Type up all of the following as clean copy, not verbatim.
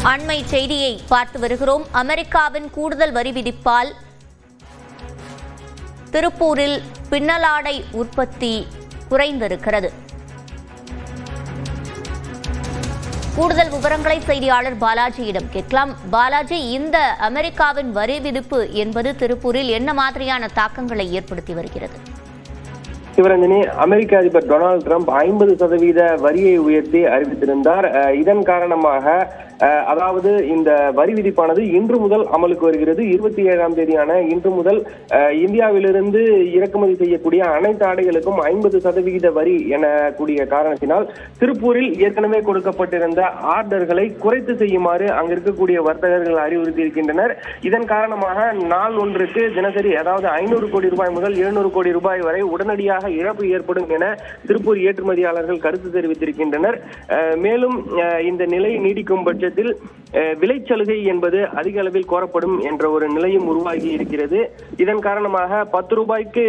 அண்மை செய்தியை பார்த்து வருகிறோம். அமெரிக்காவின் கூடுதல் வரி விதிப்பால் திருப்பூரில் பின்னலாடை உற்பத்தி குறைந்திருக்கிறது. கூடுதல் விவரங்களை செய்தியாளர் பாலாஜியிடம் கேட்கலாம். பாலாஜி, இந்த அமெரிக்காவின் வரி விதிப்பு என்பது திருப்பூரில் என்ன மாதிரியான தாக்கங்களை ஏற்படுத்தி வருகிறது? சிவரஞ்சனி, அமெரிக்க அதிபர் டொனால்டு டிரம்ப் 50% வரியை உயர்த்தி அறிவித்திருந்தார். இதன் காரணமாக அதாவது இந்த வரி விதிப்பானது இன்று முதல் அமலுக்கு வருகிறது. 27ஆம் தேதியான இன்று முதல் இந்தியாவிலிருந்து இறக்குமதி செய்யக்கூடிய அனைத்து ஆடைகளுக்கும் 50% வரி என கூடிய காரணத்தினால் திருப்பூரில் ஏற்கனவே கொடுக்கப்பட்டிருந்த ஆர்டர்களை குறைத்து செய்யுமாறு அங்கு இருக்கக்கூடிய வர்த்தகர்கள் அறிவுறுத்தி இருக்கின்றனர். இதன் காரணமாக நாள் ஒன்றுக்கு தினசரி அதாவது 500 கோடி ரூபாய் முதல் 700 கோடி ரூபாய் வரை உடனடியாக இழப்பு ஏற்படும் என திருப்பூர் ஏற்றுமதியாளர்கள் கருத்து தெரிவித்திருக்கின்றனர். மேலும் இந்த நிலை நீடிக்கும் பட்சத்தில் விலைச்சலுகை என்பது அதிக அளவில் கோரப்படும் என்ற ஒரு நிலையும் உருவாகி இருக்கிறது. இதன் காரணமாக 10 ரூபாய்க்கு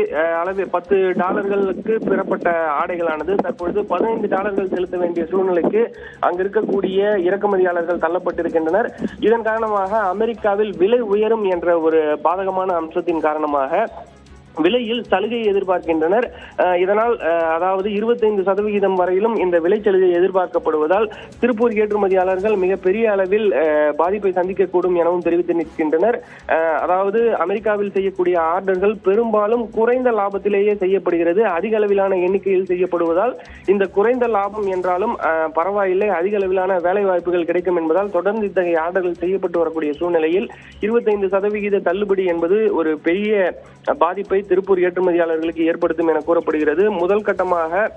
$10 பெறப்பட்ட ஆடைகளானது தற்பொழுது $15 செலுத்த வேண்டிய சூழ்நிலைக்கு அங்கு இருக்கக்கூடிய இறக்குமதியாளர்கள் தள்ளப்பட்டிருக்கின்றனர். இதன் காரணமாக அமெரிக்காவில் விலை உயரும் என்ற ஒரு பாதகமான அம்சத்தின் காரணமாக விலையில் சலுகை எதிர்பார்க்கின்றனர். இதனால் அதாவது 25% வரையிலும் இந்த விலைச்சலுகை எதிர்பார்க்கப்படுவதால் திருப்பூர் ஏற்றுமதியாளர்கள் மிகப்பெரிய அளவில் பாதிப்பை சந்திக்கக்கூடும் எனவும் தெரிவித்து நிற்கின்றனர். அதாவது அமெரிக்காவில் செய்யக்கூடிய ஆர்டர்கள் பெரும்பாலும் குறைந்த லாபத்திலேயே செய்யப்படுகிறது. அதிக அளவிலான எண்ணிக்கையில் செய்யப்படுவதால் இந்த குறைந்த லாபம் என்றாலும் பரவாயில்லை, அதிக அளவிலான வேலை வாய்ப்புகள் கிடைக்கும் என்பதால் தொடர்ந்து இத்தகைய ஆர்டர்கள் செய்யப்பட்டு வரக்கூடிய சூழ்நிலையில் 25% தள்ளுபடி என்பது ஒரு பெரிய பாதிப்பை திருப்பூர் ஏற்றுமதியாளர்களுக்கு ஏற்படுத்தும் என கூறப்படுகிறது. முதல் கட்டமாக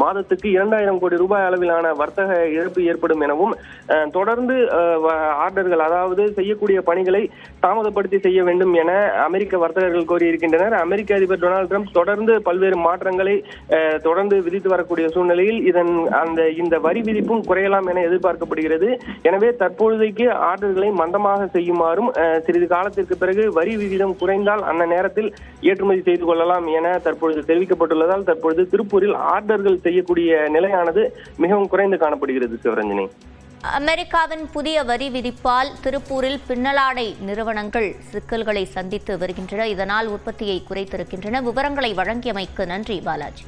மாதத்துக்கு 2000 கோடி ரூபாய் அளவிலான வர்த்தக இழப்பு ஏற்படும் எனவும் தொடர்ந்து ஆர்டர்கள் அதாவது செய்யக்கூடிய பணிகளை தாமதப்படுத்தி செய்ய வேண்டும் என அமெரிக்க வர்த்தகர்கள் கோரியிருக்கின்றனர். அமெரிக்க அதிபர் டொனால்டு டிரம்ப் தொடர்ந்து பல்வேறு மாற்றங்களை தொடர்ந்து விதித்து வரக்கூடிய சூழ்நிலையில் இந்த வரி விதிப்பும் குறையலாம் என எதிர்பார்க்கப்படுகிறது. எனவே தற்பொழுதைக்கு ஆர்டர்களை மந்தமாக செய்யுமாறும் சிறிது காலத்திற்கு பிறகு வரி விகிதம் குறைந்தால் அந்த நேரத்தில் ஏற்றுமதி செய்து கொள்ளலாம் என தற்பொழுது தெரிவிக்கப்பட்டுள்ளதால் தற்பொழுது திருப்பூரில் ஆர்டர்கள் செய்யக்கூடிய நிலையானது மிகவும் குறைந்து காணப்படுகிறது. சிவரஞ்சனி, அமெரிக்காவின் புதிய வரி விதிப்பால் திருப்பூரில் பின்னலாடை நிறுவனங்கள் சிக்கல்களை சந்தித்து வருகின்றன. இதனால் உற்பத்தியை குறைத்திருக்கின்றன. விவரங்களை வழங்கியமைக்கு நன்றி பாலாஜி.